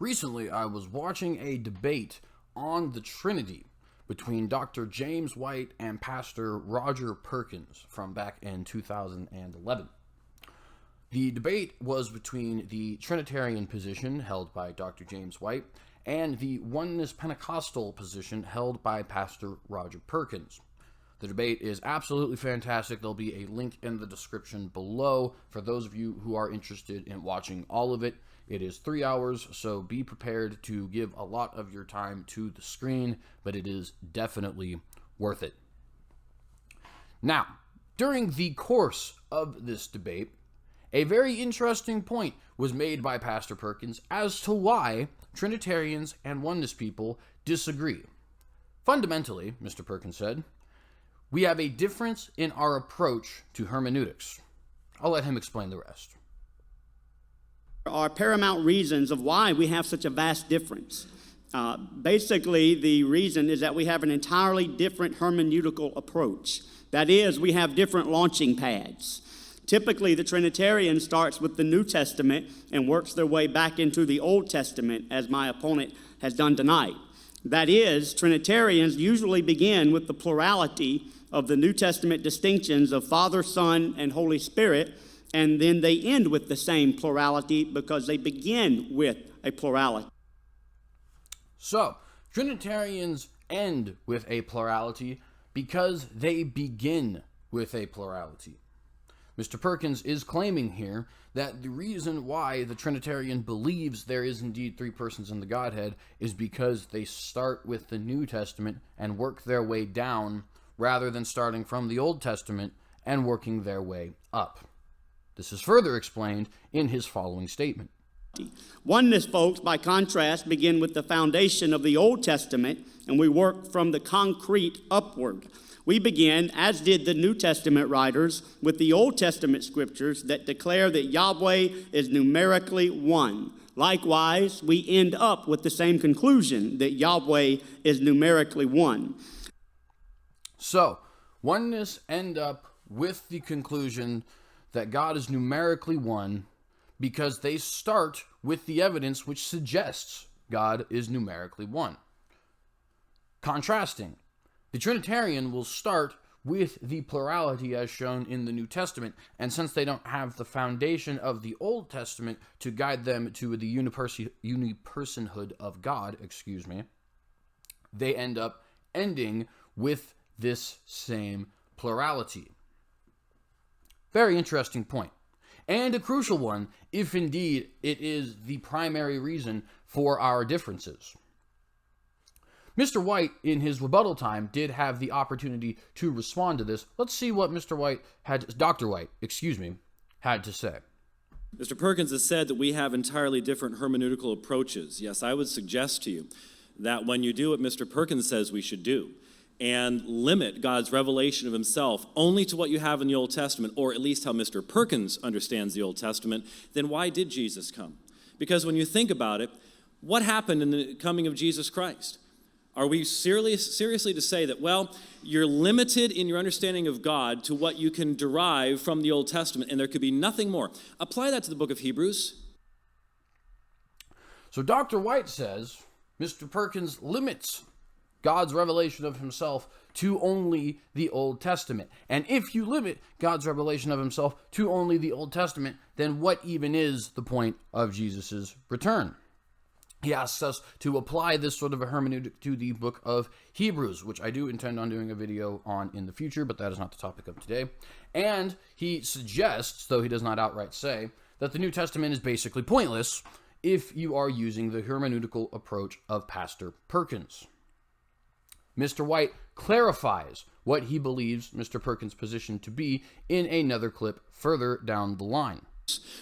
Recently, I was watching a debate on the Trinity between Dr. James White and Pastor Roger Perkins from back in 2011. The debate was between the Trinitarian position held by Dr. James White and the Oneness Pentecostal position held by Pastor Roger Perkins. The debate is absolutely fantastic. There'll be a link in the description below for those of you who are interested in watching all of it. It is 3 hours, so be prepared to give a lot of your time to the screen, but it is definitely worth it. Now, during the course of this debate, a very interesting point was made by Pastor Perkins as to why Trinitarians and Oneness people disagree. Fundamentally, Mr. Perkins said, we have a difference in our approach to hermeneutics. I'll let him explain the rest. There are paramount reasons of why we have such a vast difference. Basically, the reason is that we have an entirely different hermeneutical approach. That is, we have different launching pads. Typically, the Trinitarian starts with the New Testament and works their way back into the Old Testament, as my opponent has done tonight. That is, Trinitarians usually begin with the plurality of the New Testament distinctions of Father, Son, and Holy Spirit, and then they end with the same plurality because they begin with a plurality. So, Trinitarians end with a plurality because they begin with a plurality. Mr. Perkins is claiming here that the reason why the Trinitarian believes there is indeed three persons in the Godhead is because they start with the New Testament and work their way down rather than starting from the Old Testament and working their way up. This is further explained in his following statement. Oneness folks, by contrast, begin with the foundation of the Old Testament, and we work from the concrete upward. We begin, as did the New Testament writers, with the Old Testament scriptures that declare that Yahweh is numerically one. Likewise, we end up with the same conclusion, that Yahweh is numerically one. So, oneness end up with the conclusion that God is numerically one because they start with the evidence which suggests God is numerically one. Contrasting, the Trinitarian will start with the plurality as shown in the New Testament, and since they don't have the foundation of the Old Testament to guide them to the unipersonhood of God, they end up ending with this same plurality. Very interesting point, and a crucial one if indeed it is the primary reason for our differences. Mr. White, in his rebuttal time, did have the opportunity to respond to this. Let's see what Dr. White had to say. Mr. Perkins has said that we have entirely different hermeneutical approaches. Yes, I would suggest to you that when you do what Mr. Perkins says we should do, and limit God's revelation of himself only to what you have in the Old Testament, or at least how Mr. Perkins understands the Old Testament, then why did Jesus come? Because when you think about it, what happened in the coming of Jesus Christ? Are we seriously to say that, well, you're limited in your understanding of God to what you can derive from the Old Testament, and there could be nothing more? Apply that to the book of Hebrews. So Dr. White says Mr. Perkins limits God's revelation of himself to only the Old Testament. And if you limit God's revelation of himself to only the Old Testament, then what even is the point of Jesus' return? He asks us to apply this sort of a hermeneutic to the book of Hebrews, which I do intend on doing a video on in the future, but that is not the topic of today. And he suggests, though he does not outright say, that the New Testament is basically pointless if you are using the hermeneutical approach of Pastor Perkins. Mr. White clarifies what he believes Mr. Perkins' position to be in another clip further down the line.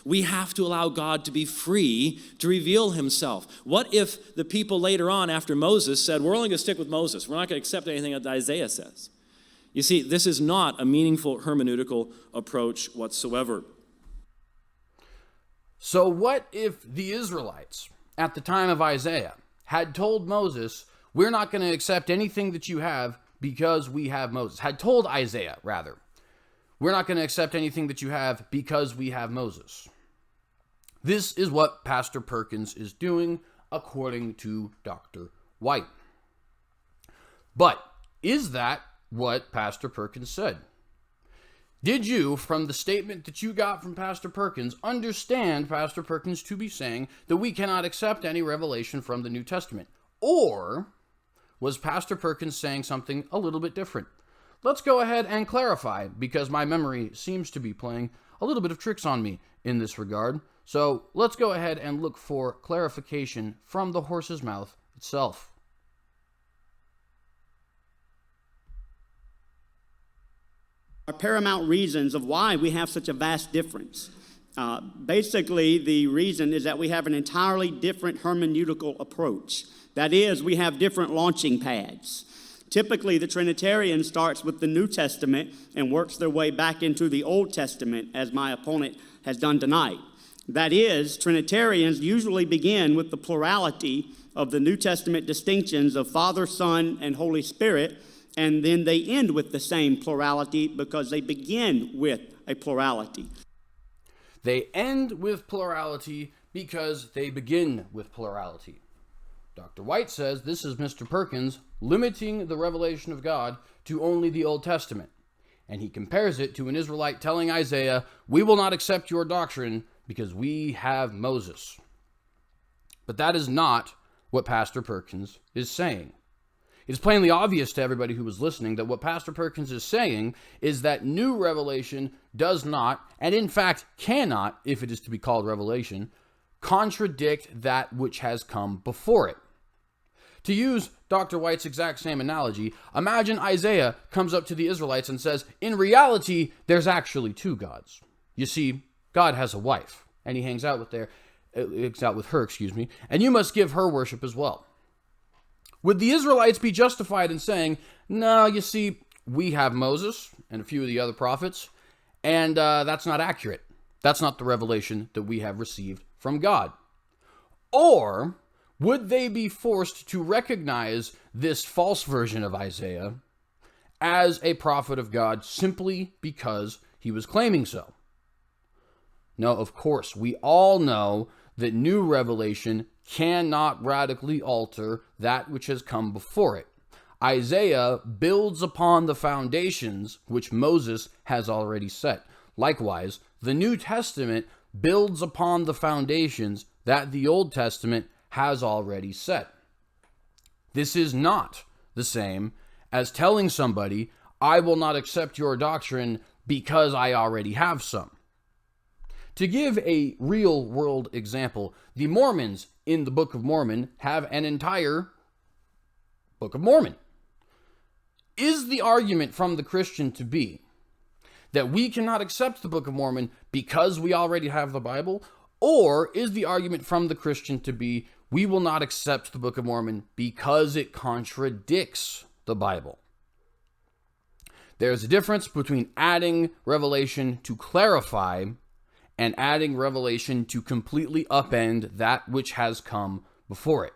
We have to allow God to be free to reveal himself. What if the people later on after Moses said, we're only going to stick with Moses. We're not going to accept anything that Isaiah says. You see, this is not a meaningful hermeneutical approach whatsoever. So what if the Israelites at the time of Isaiah had told Moses, we're not going to accept anything that you have because we have Moses? Had told Isaiah, rather, we're not going to accept anything that you have because we have Moses. This is what Pastor Perkins is doing according to Dr. White. But is that what Pastor Perkins said? Did you, from the statement that you got from Pastor Perkins, understand Pastor Perkins to be saying that we cannot accept any revelation from the New Testament? Or was Pastor Perkins saying something a little bit different? Let's go ahead and clarify, because my memory seems to be playing a little bit of tricks on me in this regard. So let's go ahead and look for clarification from the horse's mouth itself. Are paramount reasons of why we have such a vast difference. Basically, the reason is that we have an entirely different hermeneutical approach. That is, we have different launching pads. Typically, the Trinitarian starts with the New Testament and works their way back into the Old Testament, as my opponent has done tonight. That is, Trinitarians usually begin with the plurality of the New Testament distinctions of Father, Son, and Holy Spirit, and then they end with the same plurality because they begin with a plurality. They end with plurality because they begin with plurality. Dr. White says this is Mr. Perkins limiting the revelation of God to only the Old Testament. And he compares it to an Israelite telling Isaiah, "We will not accept your doctrine because we have Moses." But that is not what Pastor Perkins is saying. It's plainly obvious to everybody who was listening that what Pastor Perkins is saying is that new revelation does not, and in fact cannot, if it is to be called revelation, contradict that which has come before it. To use Dr. White's exact same analogy, imagine Isaiah comes up to the Israelites and says, in reality, there's actually two gods. You see, God has a wife, and he hangs out with her, and you must give her worship as well. Would the Israelites be justified in saying, no, you see, we have Moses and a few of the other prophets, and that's not accurate. That's not the revelation that we have received from God. Or would they be forced to recognize this false version of Isaiah as a prophet of God simply because he was claiming so? No, of course, we all know that new revelation cannot radically alter that which has come before it. Isaiah builds upon the foundations which Moses has already set. Likewise, the New Testament builds upon the foundations that the Old Testament has already set. This is not the same as telling somebody, I will not accept your doctrine because I already have some. To give a real-world example, the Mormons in the Book of Mormon have an entire Book of Mormon. Is the argument from the Christian to be that we cannot accept the Book of Mormon because we already have the Bible? Or is the argument from the Christian to be we will not accept the Book of Mormon because it contradicts the Bible? There's a difference between adding revelation to clarify and adding revelation to completely upend that which has come before it.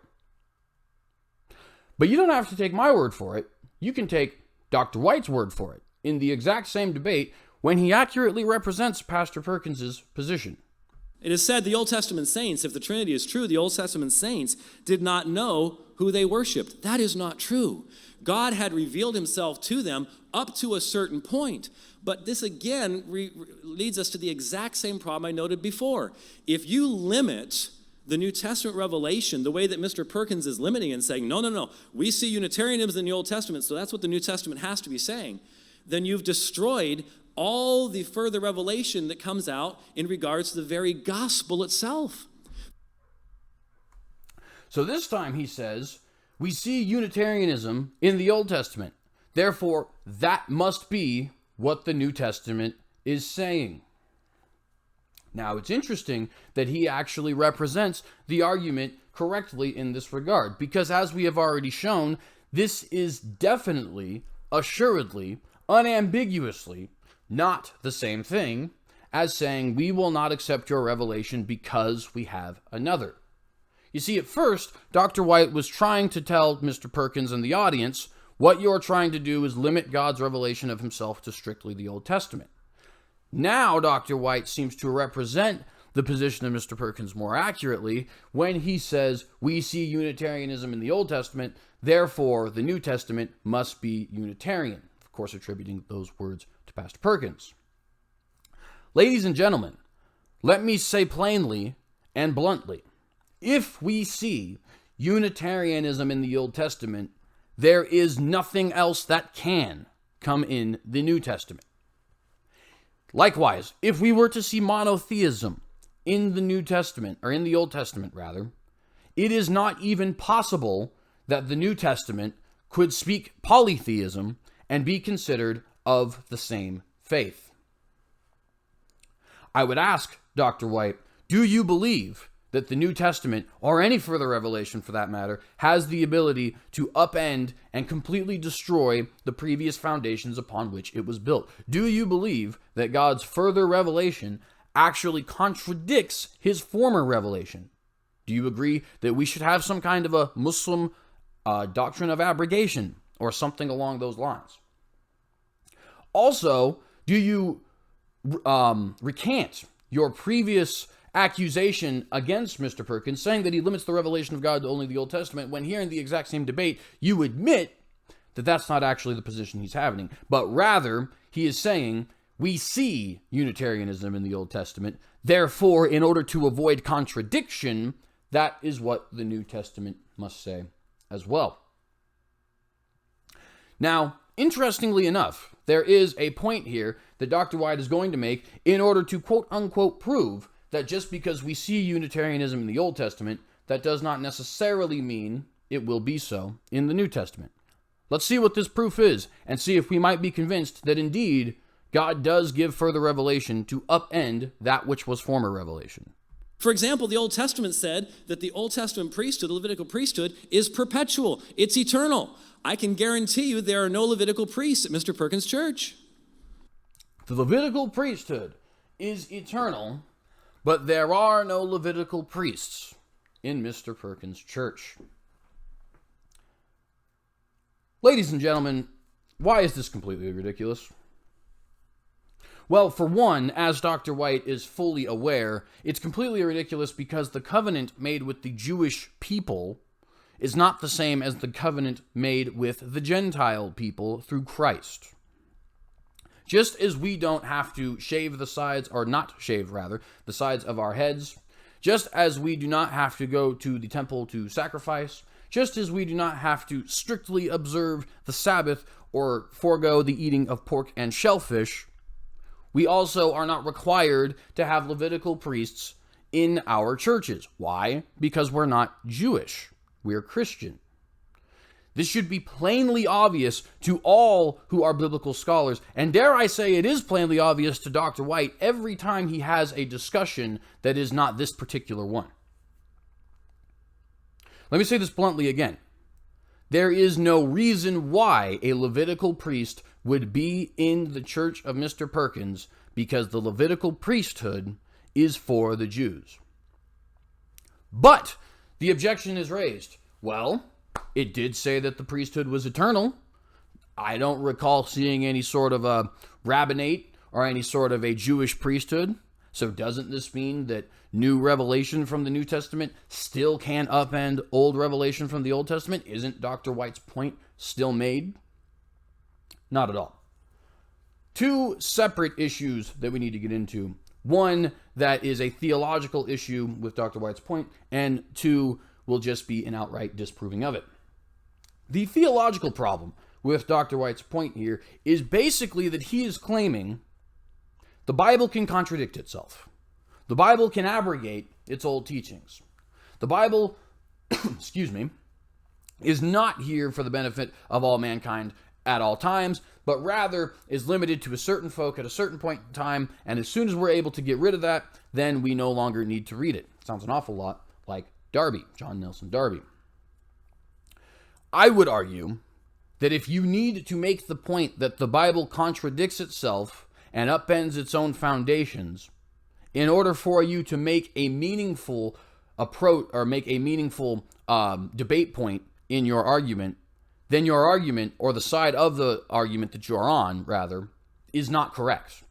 But you don't have to take my word for it. You can take Dr. White's word for it in the exact same debate when he accurately represents Pastor Perkins's position. It is said the Old Testament saints, if the Trinity is true, the Old Testament saints did not know who they worshiped. That is not true. God had revealed himself to them up to a certain point. But this again leads us to the exact same problem I noted before. If you limit the New Testament revelation the way that Mr. Perkins is limiting and saying, no, we see Unitarianism in the Old Testament, so that's what the New Testament has to be saying, then you've destroyed all the further revelation that comes out in regards to the very gospel itself. So this time he says, we see Unitarianism in the Old Testament. Therefore, that must be what the New Testament is saying. Now, it's interesting that he actually represents the argument correctly in this regard, because as we have already shown, this is definitely, assuredly, unambiguously not the same thing as saying we will not accept your revelation because we have another. You see, at first, Dr. White was trying to tell Mr. Perkins and the audience, what you're trying to do is limit God's revelation of himself to strictly the Old Testament. Now, Dr. White seems to represent the position of Mr. Perkins more accurately when he says we see Unitarianism in the Old Testament, therefore the New Testament must be Unitarian. Of course, attributing those words to Pastor Perkins. Ladies and gentlemen, let me say plainly and bluntly, if we see Unitarianism in the Old Testament, there is nothing else that can come in the New Testament. Likewise, if we were to see monotheism in the New Testament, or in the Old Testament rather, it is not even possible that the New Testament could speak polytheism and be considered of the same faith. I would ask Dr. White, do you believe that the New Testament, or any further revelation for that matter, has the ability to upend and completely destroy the previous foundations upon which it was built? Do you believe that God's further revelation actually contradicts his former revelation? Do you agree that we should have some kind of a Muslim doctrine of abrogation or something along those lines? Also, do you recant your previous accusation against Mr. Perkins, saying that he limits the revelation of God to only the Old Testament, when here in the exact same debate, you admit that that's not actually the position he's having, but rather he is saying we see Unitarianism in the Old Testament, therefore, in order to avoid contradiction, that is what the New Testament must say as well. Now, interestingly enough, there is a point here that Dr. White is going to make in order to quote-unquote prove that just because we see Unitarianism in the Old Testament, that does not necessarily mean it will be so in the New Testament. Let's see what this proof is, and see if we might be convinced that indeed God does give further revelation to upend that which was former revelation. For example, the Old Testament said that the Old Testament priesthood, the Levitical priesthood, is perpetual. It's eternal. I can guarantee you there are no Levitical priests at Mr. Perkins' church. The Levitical priesthood is eternal, but there are no Levitical priests in Mr. Perkins' church. Ladies and gentlemen, why is this completely ridiculous? Well, for one, as Dr. White is fully aware, it's completely ridiculous because the covenant made with the Jewish people is not the same as the covenant made with the Gentile people through Christ. Just as we don't have to shave the sides, or not shave rather, the sides of our heads, just as we do not have to go to the temple to sacrifice, just as we do not have to strictly observe the Sabbath or forego the eating of pork and shellfish, we also are not required to have Levitical priests in our churches. Why? Because we're not Jewish. We're Christian. This should be plainly obvious to all who are biblical scholars, and dare I say it is plainly obvious to Dr. White every time he has a discussion that is not this particular one. Let me say this bluntly again. There is no reason why a Levitical priest would be in the church of Mr. Perkins, because the Levitical priesthood is for the Jews. But the objection is raised. Well, it did say that the priesthood was eternal. I don't recall seeing any sort of a rabbinate or any sort of a Jewish priesthood. So doesn't this mean that new revelation from the New Testament still can upend old revelation from the Old Testament? Isn't Dr. White's point still made? Not at all. Two separate issues that we need to get into. One that is a theological issue with Dr. White's point, and two will just be an outright disproving of it. The theological problem with Dr. White's point here is basically that he is claiming the Bible can contradict itself. The Bible can abrogate its old teachings. The Bible, is not here for the benefit of all mankind at all times, but rather is limited to a certain folk at a certain point in time, and as soon as we're able to get rid of that, then we no longer need to read it. Sounds an awful lot like Darby, John Nelson Darby. I would argue that if you need to make the point that the Bible contradicts itself and upends its own foundations, in order for you to make a meaningful approach or make a meaningful debate point in your argument, then your argument, or the side of the argument that you're on, rather, is not correct.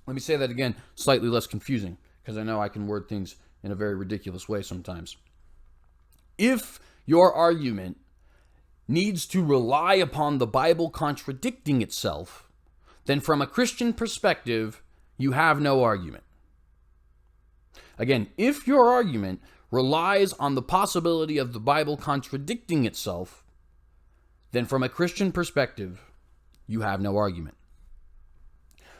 Let me say that again, slightly less confusing. because I know I can word things in a very ridiculous way sometimes. If your argument needs to rely upon the Bible contradicting itself, then from a Christian perspective, you have no argument. Again, if your argument relies on the possibility of the Bible contradicting itself, then from a Christian perspective, you have no argument.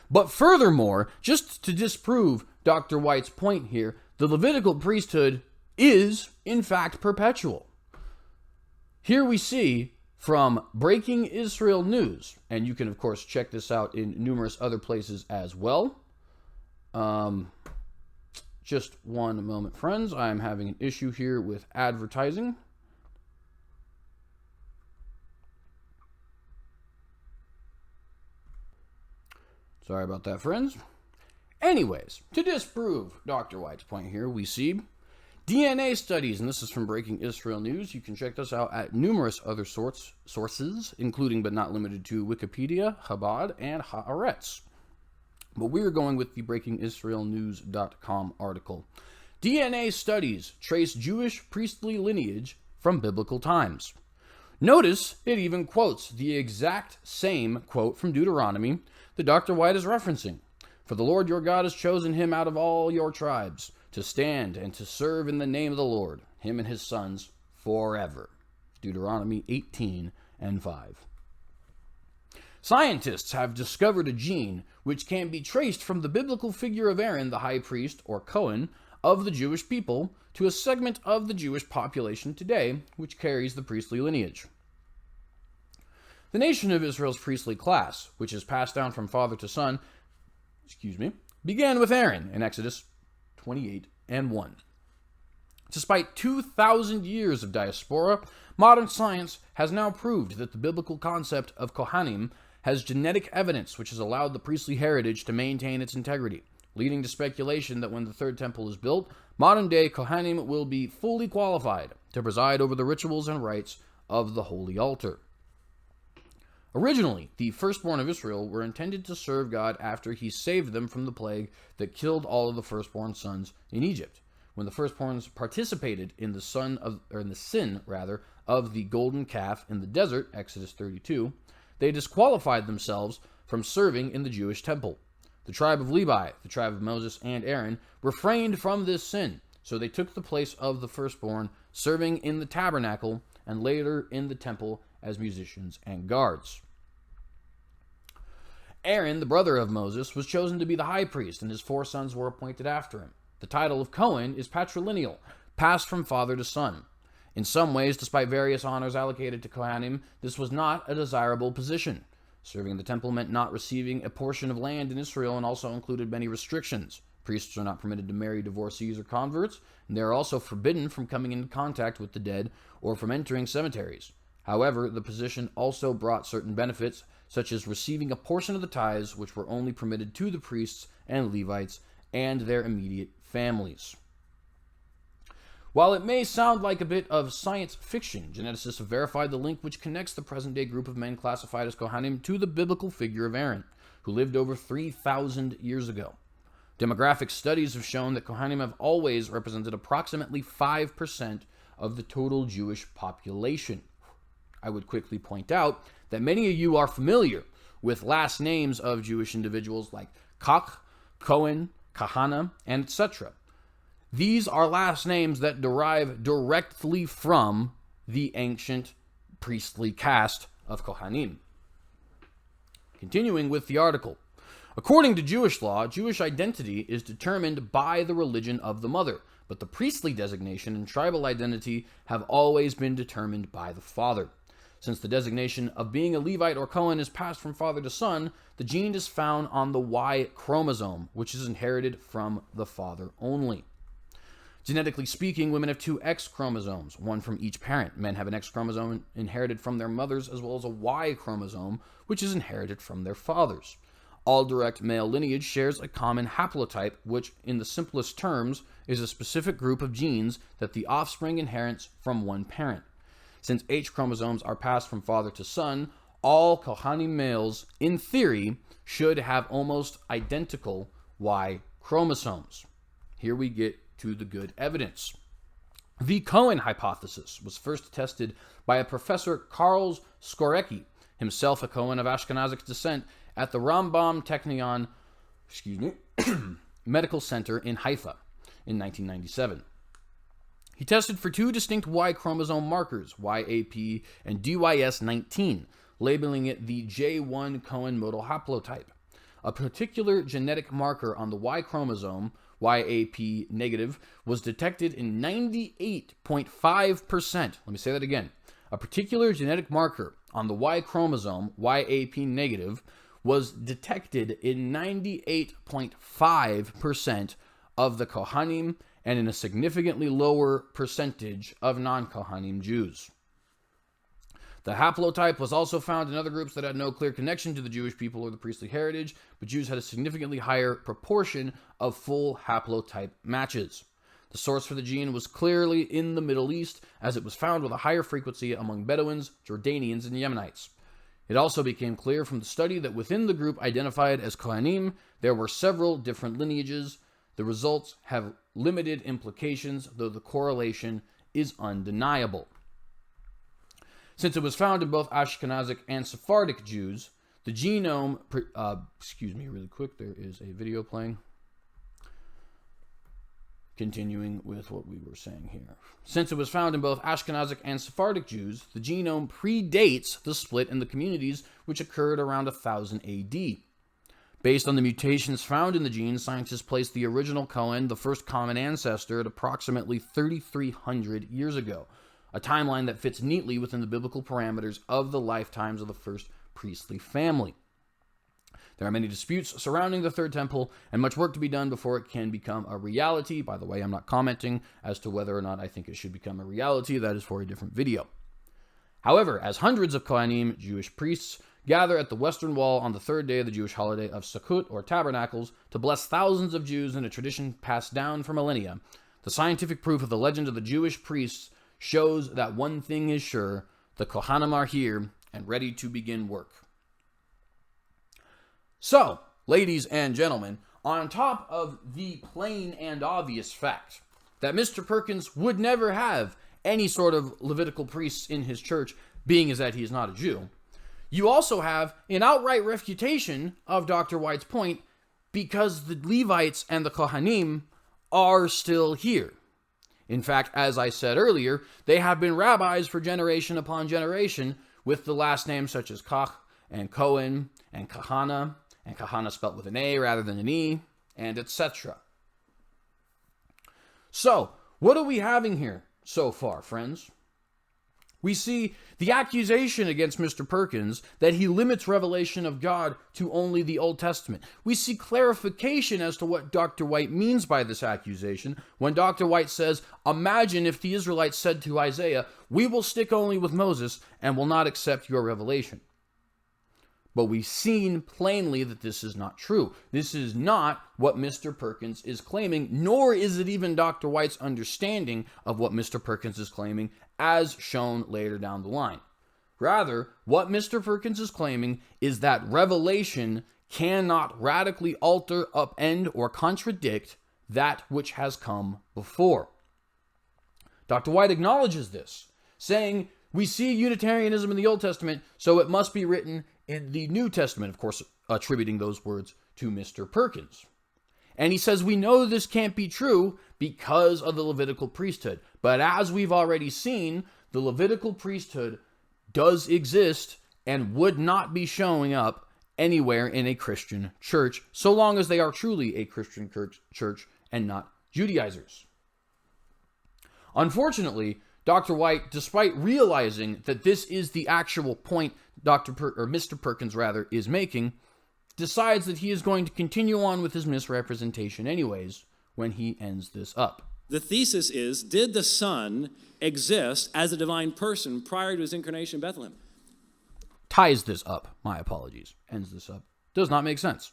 But furthermore, just to disprove Dr. White's point here, the Levitical priesthood is, in fact, perpetual. Here we see from Breaking Israel News, and you can, of course, check this out in numerous other places as well. Just one moment, friends. I'm having an issue here with advertising. Sorry about that, friends. Anyways, to disprove Dr. White's point here, we see DNA studies, and this is from Breaking Israel News. You can check this out at numerous other sources, including but not limited to Wikipedia, Chabad, and Haaretz. But we're going with the BreakingIsraelNews.com article. DNA studies trace Jewish priestly lineage from biblical times. Notice it even quotes the exact same quote from Deuteronomy that Dr. White is referencing. For the Lord your God has chosen him out of all your tribes to stand and to serve in the name of the Lord, him and his sons forever. Deuteronomy 18:5. Scientists have discovered a gene which can be traced from the biblical figure of Aaron, the high priest, or Cohen, of the Jewish people, to a segment of the Jewish population today, which carries the priestly lineage. The nation of Israel's priestly class, which is passed down from father to son, began with Aaron in Exodus 28:1. Despite 2,000 years of diaspora, modern science has now proved that the biblical concept of Kohanim has genetic evidence which has allowed the priestly heritage to maintain its integrity, leading to speculation that when the third temple is built, modern-day Kohanim will be fully qualified to preside over the rituals and rites of the holy altar. Originally, the firstborn of Israel were intended to serve God after he saved them from the plague that killed all of the firstborn sons in Egypt. When the firstborns participated in the sin of the golden calf in the desert, Exodus 32, they disqualified themselves from serving in the Jewish temple. The tribe of Levi, the tribe of Moses and Aaron, refrained from this sin, so they took the place of the firstborn, serving in the tabernacle and later in the temple as musicians and guards. Aaron, the brother of Moses, was chosen to be the high priest, and his 4 sons were appointed after him. The title of Cohen is patrilineal, passed from father to son. In some ways, despite various honors allocated to Kohanim, this was not a desirable position. Serving in the temple meant not receiving a portion of land in Israel and also included many restrictions. Priests are not permitted to marry divorcees or converts, and they are also forbidden from coming into contact with the dead or from entering cemeteries. However, the position also brought certain benefits, such as receiving a portion of the tithes, which were only permitted to the priests and Levites and their immediate families. While it may sound like a bit of science fiction, geneticists have verified the link which connects the present-day group of men classified as Kohanim to the biblical figure of Aaron, who lived over 3,000 years ago. Demographic studies have shown that Kohanim have always represented approximately 5% of the total Jewish population. I would quickly point out that many of you are familiar with last names of Jewish individuals like Koch, Cohen, Kahana, and etc. These are last names that derive directly from the ancient priestly caste of Kohanim. Continuing with the article. According to Jewish law, Jewish identity is determined by the religion of the mother, but the priestly designation and tribal identity have always been determined by the father. Since the designation of being a Levite or Cohen is passed from father to son, the gene is found on the Y chromosome, which is inherited from the father only. Genetically speaking, women have 2 X chromosomes, one from each parent. Men have an X chromosome inherited from their mothers, as well as a Y chromosome, which is inherited from their fathers. All direct male lineage shares a common haplotype, which, in the simplest terms, is a specific group of genes that the offspring inherits from one parent. Since H chromosomes are passed from father to son, all Kohanim males, in theory, should have almost identical Y chromosomes. Here we get to the good evidence. The Cohen hypothesis was first tested by a Professor Karl Skorecki, himself a Cohen of Ashkenazic descent, at the Rambam Technion Medical Center in Haifa in 1997. He tested for two distinct Y chromosome markers, YAP and DYS19, labeling it the J1 Cohen modal haplotype. A particular genetic marker on the Y chromosome, YAP negative, was detected in 98.5%. Let me say that again. A particular genetic marker on the Y chromosome, YAP negative, was detected in 98.5% of the Kohanim and in a significantly lower percentage of non-Kohanim Jews. The haplotype was also found in other groups that had no clear connection to the Jewish people or the priestly heritage, but Jews had a significantly higher proportion of full haplotype matches. The source for the gene was clearly in the Middle East, as it was found with a higher frequency among Bedouins, Jordanians, and Yemenites. It also became clear from the study that within the group identified as Kohanim, there were several different lineages. The results have limited implications, though the correlation is undeniable. Since it was found in both Ashkenazic and Sephardic Jews, the genome... excuse me really quick, there is a video playing. Continuing with what we were saying here. Since it was found in both Ashkenazic and Sephardic Jews, the genome predates the split in the communities which occurred around 1000 AD. Based on the mutations found in the gene, scientists placed the original Cohen, the first common ancestor, at approximately 3,300 years ago, a timeline that fits neatly within the biblical parameters of the lifetimes of the first priestly family. There are many disputes surrounding the Third Temple and much work to be done before it can become a reality. By the way, I'm not commenting as to whether or not I think it should become a reality. That is for a different video. However, as hundreds of Kohanim, Jewish priests, gather at the Western Wall on the third day of the Jewish holiday of Sukkot, or Tabernacles, to bless thousands of Jews in a tradition passed down for millennia, the scientific proof of the legend of the Jewish priests shows that one thing is sure: the Kohanim are here and ready to begin work. So, ladies and gentlemen, on top of the plain and obvious fact that Mr. Perkins would never have any sort of Levitical priests in his church, being as that he is not a Jew, you also have an outright refutation of Dr. White's point, because the Levites and the Kohanim are still here. In fact, as I said earlier, they have been rabbis for generation upon generation, with the last names such as Koch and Cohen and Kahana spelt with an A rather than an E, and etc. So, what are we having here so far, friends? We see the accusation against Mr. Perkins that he limits revelation of God to only the Old Testament. We see clarification as to what Dr. White means by this accusation when Dr. White says, imagine if the Israelites said to Isaiah, we will stick only with Moses and will not accept your revelation. But we've seen plainly that this is not true. This is not what Mr. Perkins is claiming, nor is it even Dr. White's understanding of what Mr. Perkins is claiming, as shown later down the line. Rather, what Mr. Perkins is claiming is that revelation cannot radically alter, upend, or contradict that which has come before. Dr. White acknowledges this, saying, we see Unitarianism in the Old Testament, so it must be written in the New Testament, of course, attributing those words to Mr. Perkins. And he says, we know this can't be true because of the Levitical priesthood. But as we've already seen, the Levitical priesthood does exist and would not be showing up anywhere in a Christian church, so long as they are truly a Christian church and not Judaizers. Unfortunately, Dr. White, despite realizing that this is the actual point Mr. Perkins is making, decides that he is going to continue on with his misrepresentation anyways when he ends this up. The thesis is, did the Son exist as a divine person prior to his incarnation in Bethlehem? Ties this up, my apologies. Ends this up. Does not make sense.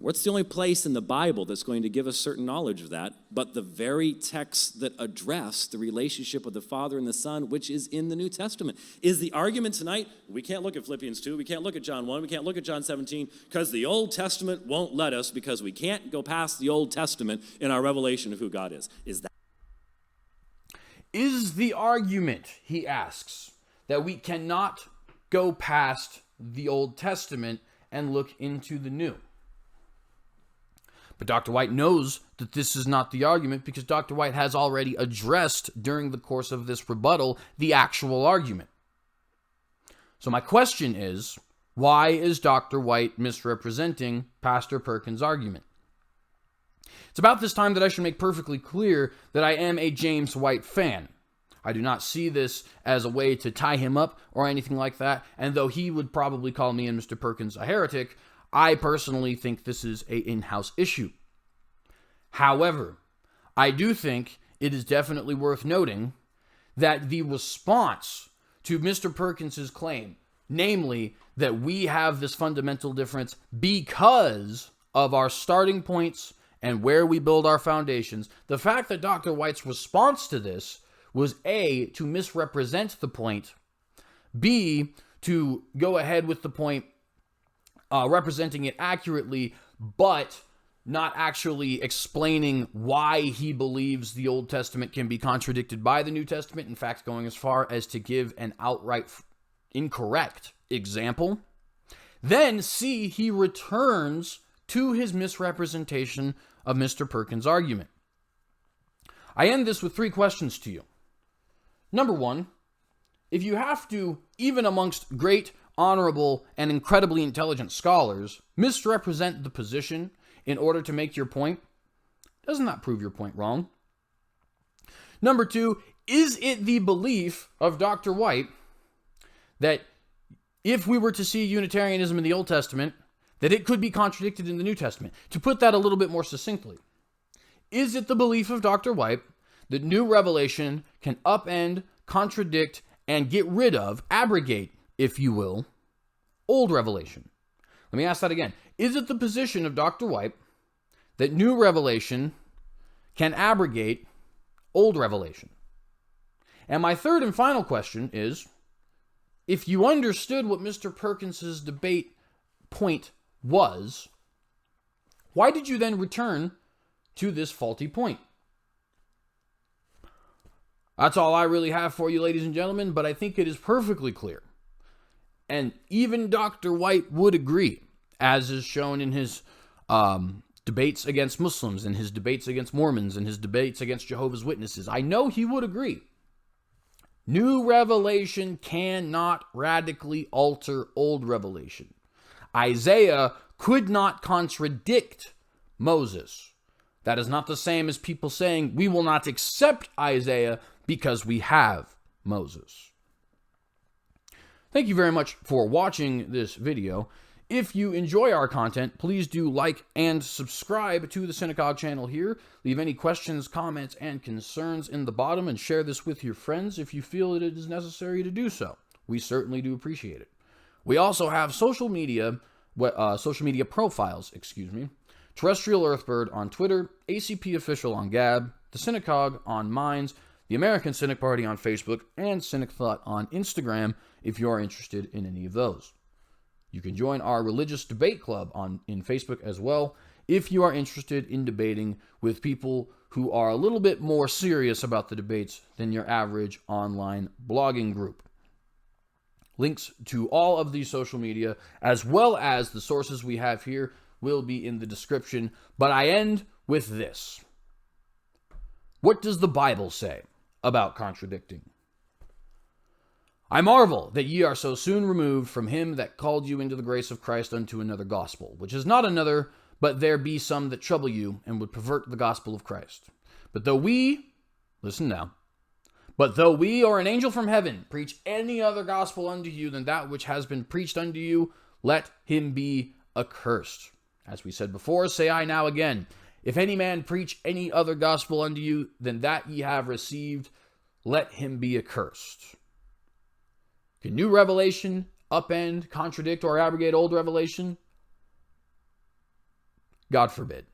What's the only place in the Bible that's going to give us certain knowledge of that but the very texts that address the relationship of the Father and the Son, which is in the New Testament? Is the argument tonight, we can't look at Philippians 2, we can't look at John 1, we can't look at John 17, because the Old Testament won't let us, because we can't go past the Old Testament in our revelation of who God is? Is the argument, he asks, that we cannot go past the Old Testament and look into the New? But Dr. White knows that this is not the argument, because Dr. White has already addressed during the course of this rebuttal the actual argument. So my question is, why is Dr. White misrepresenting Pastor Perkins' argument? It's about this time that I should make perfectly clear that I am a James White fan. I do not see this as a way to tie him up or anything like that, and though he would probably call me and Mr. Perkins a heretic, I personally think this is an in-house issue. However, I do think it is definitely worth noting that the response to Mr. Perkins' claim, namely that we have this fundamental difference because of our starting points and where we build our foundations, the fact that Dr. White's response to this was A, to misrepresent the point, B, to go ahead with the point representing it accurately, but not actually explaining why he believes the Old Testament can be contradicted by the New Testament, in fact, going as far as to give an outright incorrect example. Then, C, he returns to his misrepresentation of Mr. Perkins' argument. I end this with 3 questions to you. Number 1, if you have to, even amongst great, honorable, and incredibly intelligent scholars, misrepresent the position in order to make your point, doesn't that prove your point wrong? Number 2, is it the belief of Dr. White that if we were to see Unitarianism in the Old Testament, that it could be contradicted in the New Testament? To put that a little bit more succinctly, is it the belief of Dr. White that new revelation can upend, contradict, and get rid of, abrogate, if you will, old revelation? Let me ask that again. Is it the position of Dr. White that new revelation can abrogate old revelation? And my third and final question is, if you understood what Mr. Perkins' debate point was, why did you then return to this faulty point? That's all I really have for you, ladies and gentlemen, but I think it is perfectly clear. And even Dr. White would agree, as is shown in his debates against Muslims, and his debates against Mormons, and his debates against Jehovah's Witnesses. I know he would agree. New revelation cannot radically alter old revelation. Isaiah could not contradict Moses. That is not the same as people saying we will not accept Isaiah because we have Moses. Thank you very much for watching this video. If you enjoy our content, please do like and subscribe to the TheCynicogue channel here. Leave any questions, comments, and concerns in the bottom, and share this with your friends if you feel that it is necessary to do so. We certainly do appreciate it. We also have social media profiles, Terrestrial Earthbird on Twitter, ACP Official on Gab, TheCynicogue on Minds, the American Cynic Party on Facebook, and Cynic Thought on Instagram if you are interested in any of those. You can join our religious debate club in Facebook as well if you are interested in debating with people who are a little bit more serious about the debates than your average online blogging group. Links to all of these social media, as well as the sources we have here, will be in the description. But I end with this. What does the Bible say about contradicting? I marvel that ye are so soon removed from him that called you into the grace of Christ unto another gospel, which is not another, but there be some that trouble you and would pervert the gospel of Christ. But though we, listen now, but though we or an angel from heaven preach any other gospel unto you than that which has been preached unto you, let him be accursed. As we said before, say I now again, if any man preach any other gospel unto you than that ye have received, let him be accursed. Can new revelation upend, contradict, or abrogate old revelation? God forbid.